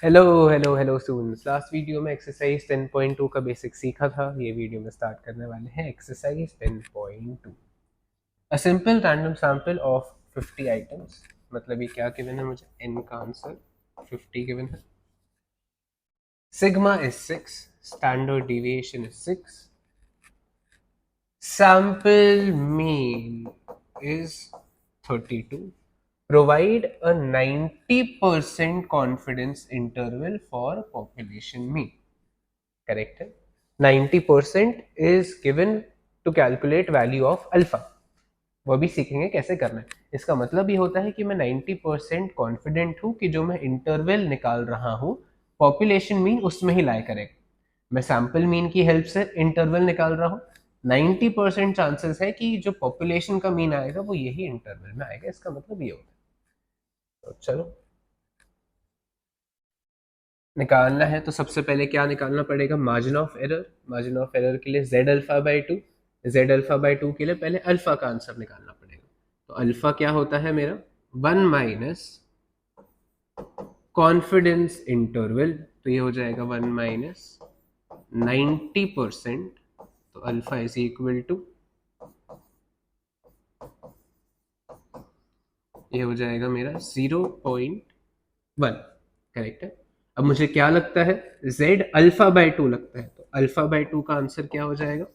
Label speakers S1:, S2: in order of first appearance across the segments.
S1: Hello hello hello students, last video में exercise 10.2 का basic सीखा था। ये वीडियो में स्टार्ट करने वाले हैं exercise 10.2। A simple random sample of 50 items. मतलब ये क्या गिवन है मुझे, n का आंसर 50 गिवन है। Sigma is 6, standard deviation is 6, sample mean is 32. Provide a 90% confidence interval for population mean. Correct है। 90% is given to calculate value of alpha. वो भी सीखेंगे कैसे करना है। इसका मतलब ये होता है कि मैं 90% कॉन्फिडेंट हूं कि जो मैं इंटरवल निकाल रहा हूं पॉपुलेशन मीन उसमें ही लाए करेगा। मैं सैंपल मीन की हेल्प से इंटरवल निकाल रहा हूं, 90% चांसेस है कि जो पॉपुलेशन का मीन आएगा वो यही इंटरवल में आएगा। इसका मतलब ये होता है। तो चलो निकालना है तो सबसे पहले क्या निकालना पड़ेगा, margin of error. Margin of error के लिए Z alpha by two, Z alpha by two के लिए पहले अल्फा का आंसर निकालना पड़ेगा। तो अल्फा क्या होता है मेरा, 1 - कॉन्फिडेंस इंटरवल। तो ये हो जाएगा 1 - 90%। तो अल्फा इज इक्वल टू, ये हो जाएगा मेरा 0.1। करेक्ट है। अब मुझे क्या लगता है, z अल्फा बाय टू लगता है। तो अल्फा बाय टू का आंसर क्या हो जाएगा,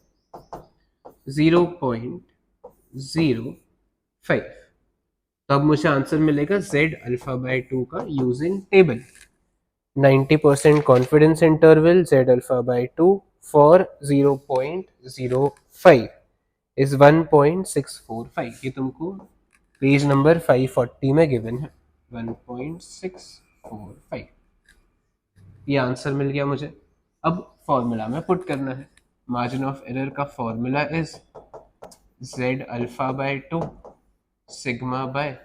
S1: 0.05। तो अब मुझे आंसर मिलेगा z अल्फा बाय टू का using table. 90% confidence interval z alpha by to for 0.05 is 1.645। ये तुमको पेज नंबर 540 में गिवन है, 1.645। ये आंसर मिल गया मुझे। अब फॉर्मूला में पुट करना है। मार्जिन ऑफ एरर का formula is z alpha by two sigma by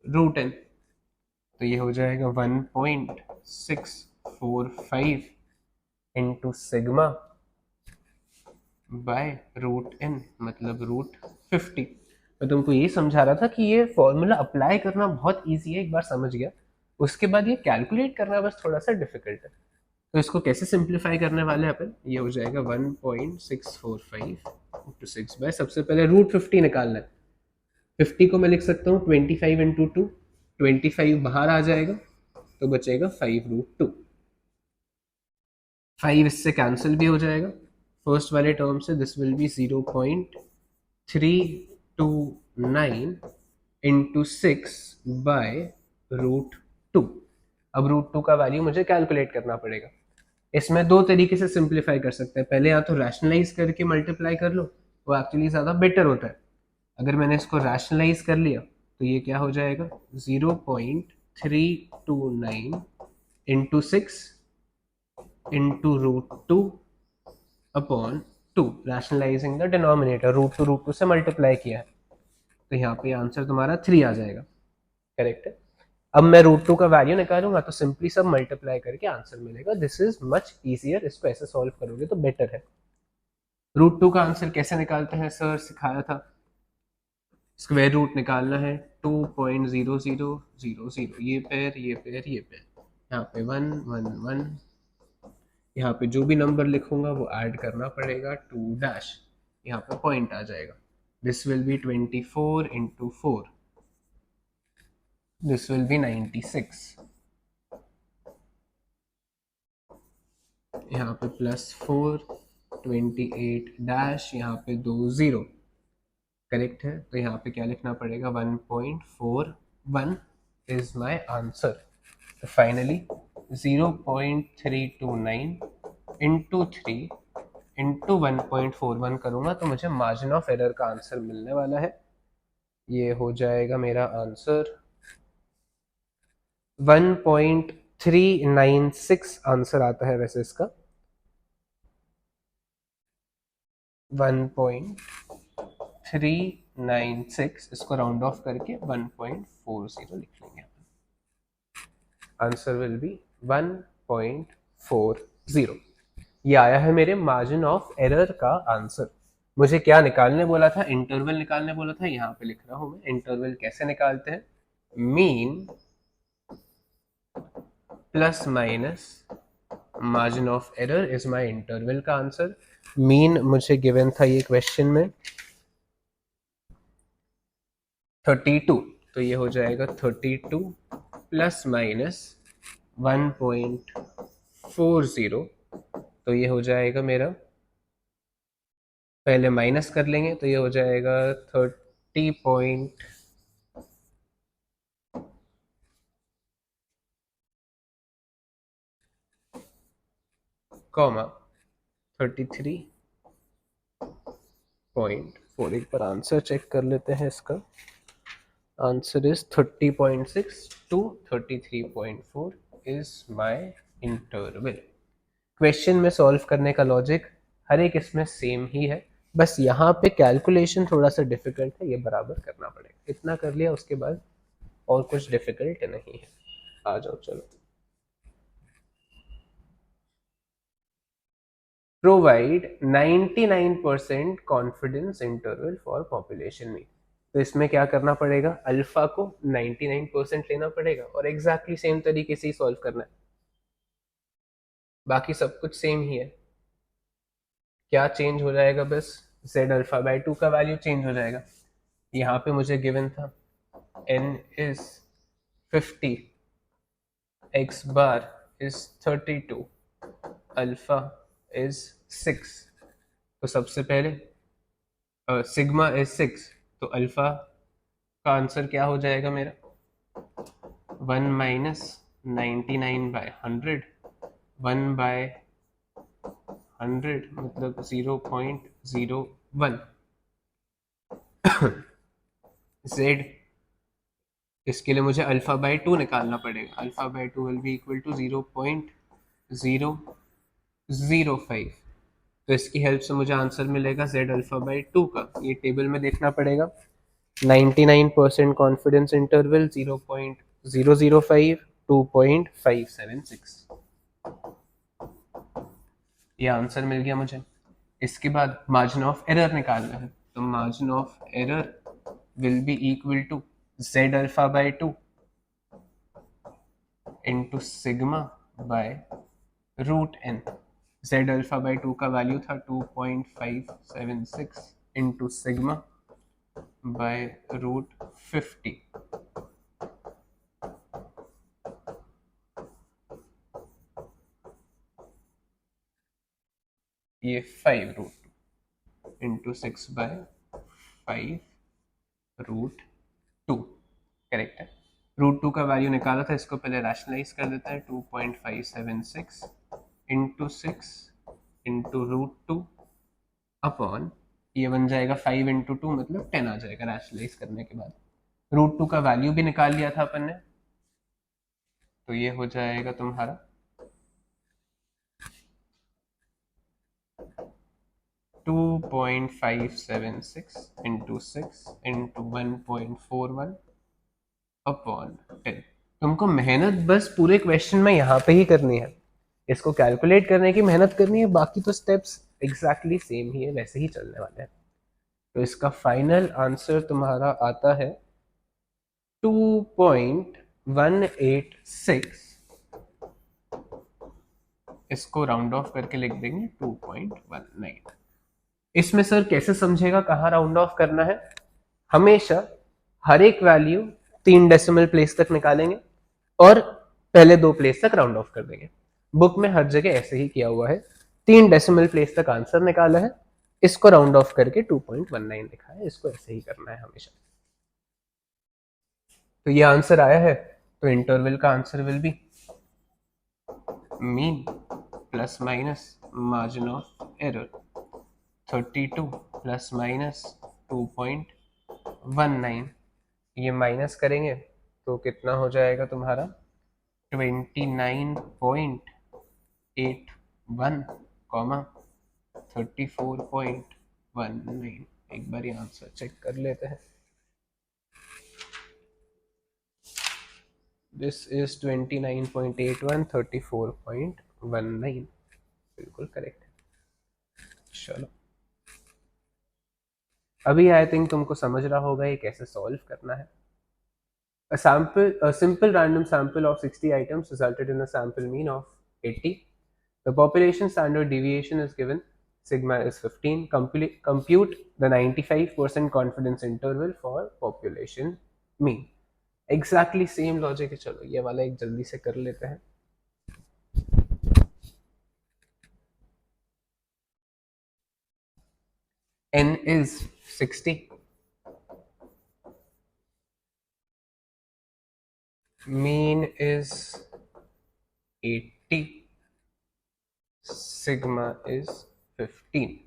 S1: root N. तो ये हो जाएगा 1.645 into sigma by root N, मतलब रूट 50। मैं तुमको ये समझा रहा था कि ये फॉर्मूला अप्लाई करना बहुत ईजी है, एक बार समझ गया उसके बाद ये कैलकुलेट करना बस थोड़ा सा डिफिकल्ट है। तो इसको कैसे सिंप्लीफाई करने वाले हैं अपन, ये हो जाएगा 1.645 इंटू 6 बाय, सबसे पहले रूट 50 निकालना है। 50 को मैं लिख सकता हूँ 25 इंटू 2, 25 बाहर आ जाएगा तो बचेगा 5√2। 5 इससे कैंसिल भी हो जाएगा फर्स्ट वाले टर्म से। This will be 0.329 into 6/√2। अब √2 का वैल्यू मुझे कैलकुलेट करना पड़ेगा। इसमें दो तरीके से सिंप्लीफाई कर सकते हैं। पहले या तो रैशनलाइज करके मल्टीप्लाई कर लो, वो एक्चुअली ज़्यादा बेटर होता है। अगर मैंने इसको रैशनलाइज कर लिया तो ये क्या हो जाएगा, 0.329 into 6 into √2 upon 2। Rationalising the denominator, √2 से मल्टीप्लाई किया है तो यहाँ पे आंसर तुम्हारा 3 आ जाएगा। करेक्ट है। अब मैं √2 का वैल्यू निकालूंगा तो सिंपली सब मल्टीप्लाई करके आंसर मिलेगा। दिस इज मच इजियर, इसको ऐसे सॉल्व करोगे तो बेटर है। √2 का आंसर कैसे निकालते हैं, सर सिखाया था। स्क्वायर रूट निकालना है 2.0000, ये पेयर ये पेयर ये पेयर, यहाँ पे 1 1 1, यहाँ पे जो भी नंबर लिखूंगा वो ऐड करना पड़ेगा 2 डैश, यहाँ पे पॉइंट आ जाएगा। This will be 24 into 4, this will be 96, यहाँ पे +4, 28 डैश, यहाँ पे 2 0। करेक्ट है। तो यहाँ पे क्या लिखना पड़ेगा, 1.41 इज माई आंसर। तो फाइनली 0.329 इंटू 3 इंटू 1.41 करूंगा तो मुझे मार्जिन ऑफ एरर का आंसर मिलने वाला है। ये हो जाएगा मेरा आंसर 1.396 आंसर आता है वैसे इसका। 1.396, इसको राउंड ऑफ करके 1.40 लिख लेंगे। Answer will be 1.40। ये आया है मेरे मार्जिन ऑफ एरर का आंसर। मुझे क्या निकालने बोला था, इंटरवल निकालने बोला था। यहाँ पे लिख रहा हूं मैं इंटरवल कैसे निकालते हैं। Mean plus minus margin of error is my interval का आंसर। मीन मुझे गिवन था ये क्वेश्चन में 32, तो ये हो जाएगा 32 प्लस माइनस 1.40, तो ये हो जाएगा मेरा, पहले माइनस कर लेंगे तो ये हो जाएगा 30 पॉइंट कॉमा 33.4। एक बार आंसर चेक कर लेते हैं इसका। Answer is 30.6 to 33.4 is my interval. Question में सॉल्व करने का लॉजिक हर एक इसमें सेम ही है, बस यहाँ पे कैलकुलेशन थोड़ा सा डिफिकल्ट है, ये बराबर करना पड़ेगा। इतना कर लिया उसके बाद और कुछ डिफिकल्ट नहीं है। आ जाओ चलो। Provide 99% confidence interval for population में। तो इसमें क्या करना पड़ेगा, अल्फा को 99% लेना पड़ेगा और एग्जैक्टली सेम तरीके से ही सॉल्व करना है, बाकी सब कुछ सेम ही है। क्या चेंज हो जाएगा, बस z अल्फा बाई 2 का वैल्यू चेंज हो जाएगा। यहाँ पे मुझे गिवन था n is 50, x bar is 32, alpha is 6। तो सबसे पहले सिग्मा इज 6, तो अल्फा का आंसर क्या हो जाएगा मेरा, 1 माइनस 99/100, 1 बाय 100 मतलब 0.01। z, इसके लिए मुझे अल्फा बाई 2 निकालना पड़ेगा। Alpha by 2 will be equal to 0.005। तो इसकी हेल्प से मुझे आंसर मिलेगा z अल्फा बाई 2 का। ये टेबल में देखना पड़ेगा। 99% कॉन्फिडेंस इंटरवल 0.005 2.576, ये आंसर मिल गया मुझे। इसके बाद मार्जिन ऑफ एरर निकालना है, तो margin of error will be equal to z alpha by 2 into sigma by root N. z alpha by 2 का वैल्यू था 2.576 इंटू सिग्मा बाय रूट 50। ये 5 root into 6 by 5 root 2, correct है। Root 2 का value निकाला था, इसको पहले रैशनलाइज कर देता है। 2.576 इंटू 6 इंटू रूट 2 अपॉन, ये बन जाएगा 5 इंटू 2 मतलब 10 आ जाएगा रैशनलाइज करने के बाद। रूट 2 का वैल्यू भी निकाल लिया था अपन ने, तो ये हो जाएगा तुम्हारा 2.576 इंटू 6 इंटू 1.41 अपॉन 10। तुमको मेहनत बस पूरे क्वेश्चन में यहाँ पे ही करनी है, इसको कैलकुलेट करने की मेहनत करनी है, बाकी तो स्टेप्स एग्जैक्टली सेम ही है, वैसे ही चलने वाले हैं। तो इसका फाइनल आंसर तुम्हारा आता है 2.186, इसको राउंड ऑफ करके लिख देंगे 2.19। इसमें सर कैसे समझेगा कहाँ राउंड ऑफ करना है, हमेशा हर एक वैल्यू 3 डेसिमल प्लेस तक निकालेंगे और पहले 2 प्लेस तक राउंड ऑफ कर देंगे। बुक में हर जगह ऐसे ही किया हुआ है, 3 डेसिमल प्लेस तक आंसर निकाला है, इसको राउंड ऑफ करके 2.19 लिखा है, इसको ऐसे ही करना है हमेशा। तो ये आंसर आया है, तो इंटरवल का answer will be mean plus minus margin of error 32 plus minus 2.19। ये माइनस करेंगे तो कितना हो जाएगा तुम्हारा 29.81 कॉमा 34.19। एक बार ये आंसर चेक कर लेते हैं। दिस इज 29.81 34.19, बिल्कुल करेक्ट है। चलो अभी आई थिंक तुमको समझ रहा होगा ये कैसे सॉल्व करना है। A simple random sample of 60 items resulted in a sample mean of 80. The population standard deviation is given. Sigma is 15. Compute the 95% confidence interval for population mean. Exactly same logic है. चलो ये वाला एक जल्दी से कर लेते हैं. N is 60. Mean is 80. Sigma is 15.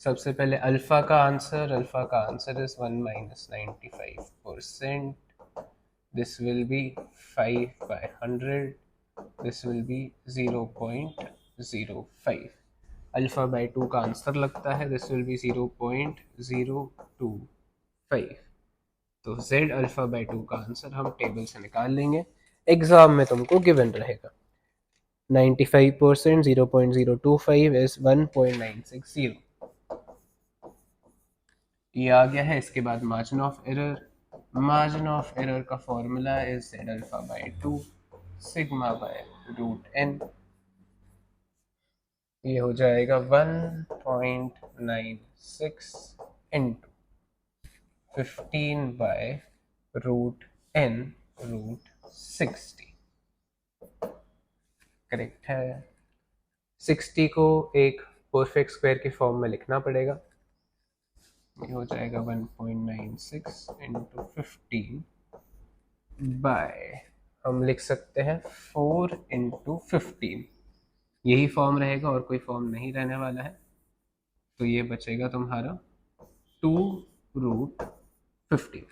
S1: सबसे पहले अल्फा का answer is 1 minus 95%. This will be 5 by 100. This will be 0.05. Alpha by 2 का आंसर लगता है. This will be 0.025. तो z अल्फा बाई 2 का आंसर हम टेबल से निकाल लेंगे. एग्जाम में तुमको गिवन रहेगा. 95% 0.025 is 1.960. ये आ गया है. इसके बाद मार्जिन ऑफ एरर का formula is z alpha by 2 sigma by root n. ये हो जाएगा 1.96 into 15 by root n root 60. Correct है. 60 को एक परफेक्ट स्क्वायर के फॉर्म में लिखना पड़ेगा. ये हो जाएगा 1.96 इंटू 15 बाय हम लिख सकते हैं 4 इंटू 15. यही फॉर्म रहेगा और कोई फॉर्म नहीं रहने वाला है. तो ये बचेगा तुम्हारा 2 रूट 15.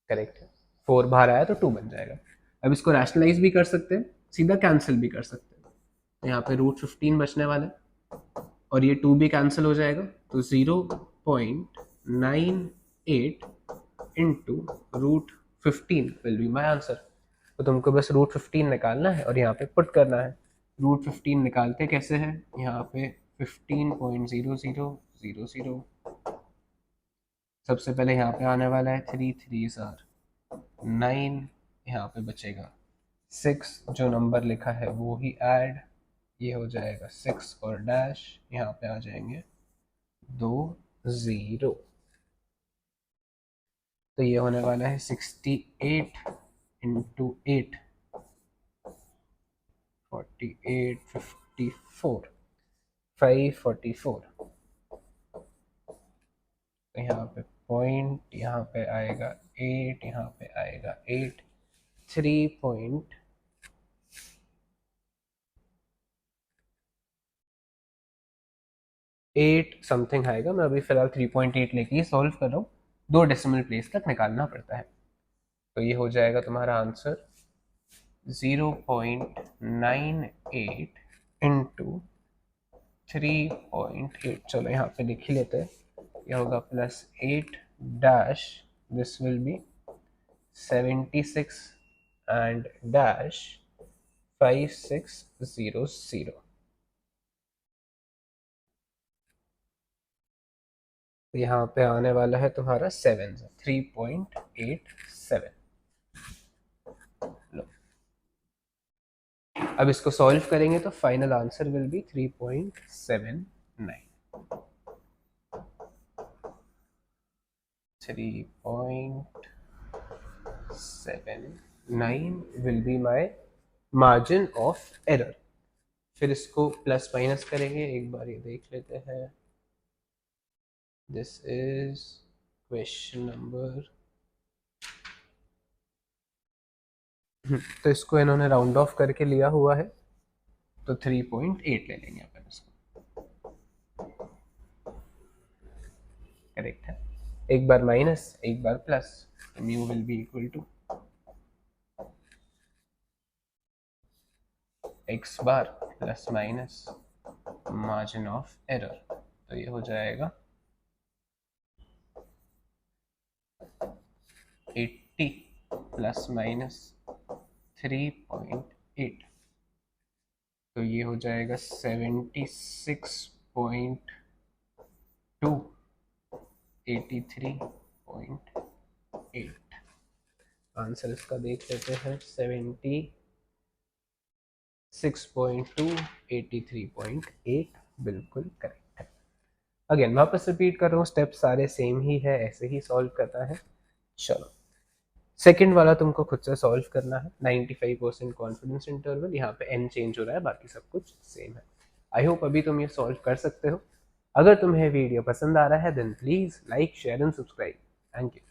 S1: करेक्ट है. 4 बाहर आया तो 2 बन जाएगा. अब इसको रैशनलाइज भी कर सकते हैं, सीधा कैंसिल भी कर सकते हैं. तो यहाँ पे रूट 15 बचने वाला है और ये 2 भी कैंसिल हो जाएगा. तो 0.98 into root 15 will be my answer. तो तुमको बस रूट 15 निकालना है और यहाँ पे पुट करना है. रूट 15 निकालते कैसे हैं? यहाँ पे 15.0000. सबसे पहले यहाँ पे आने वाला है 3 3s are 9. यहाँ पे बचेगा 6. जो नंबर लिखा है वो ही ऐड. ये हो जाएगा 6 और डैश. यहाँ पे आ जाएंगे 2 0. तो ये होने वाला है 68 इंटू 8 48 54 544. तो यहाँ पे पॉइंट, यहाँ पे आएगा 8, यहाँ पे आएगा 8. 3.8 समथिंग आएगा. मैं अभी फिलहाल 3.8 लेके ही सॉल्व कर रहा हूँ. 2 डेसिमल प्लेस तक निकालना पड़ता है. तो ये हो जाएगा तुम्हारा आंसर 0.98 इंटू 3.8. चलो यहाँ पे लिख ही लेते हैं. यह होगा +8 dash. This will be 76 and dash 5600. तो यहाँ पे आने वाला है तुम्हारा 7 3.87. लो, अब इसको सॉल्व करेंगे तो final answer will be 3.79. 3.79 will be my margin of error. फिर इसको प्लस माइनस करेंगे. एक बार ये देख लेते हैं. This is question number. तो इसको इन्होंने राउंड ऑफ करके लिया हुआ है तो 3.8 ले लेंगे अपन इसको. करेक्ट है. एक बार माइनस एक बार plus. Mu will be equal to X bar plus minus margin of error. तो ये हो जाएगा 80 प्लस माइनस 3.8. तो ये हो जाएगा 76.2 83.8. आंसर इसका देख लेते हैं, 76.2, 83.8 बिल्कुल करेक्ट है। अगेन वापस रिपीट कर रहा हूँ, स्टेप सारे सेम ही है, ऐसे ही सॉल्व करना है। चलो सेकंड वाला तुमको खुद से सॉल्व करना है। 95% कॉन्फिडेंस इंटरवल, यहाँ पे n चेंज हो रहा है, बाकी सब कुछ सेम है। आई होप अभी तुम ये सॉल्व कर सकते हो। अगर तुम्हें वीडियो पसंद आ रहा है then please like share and subscribe. Thank you.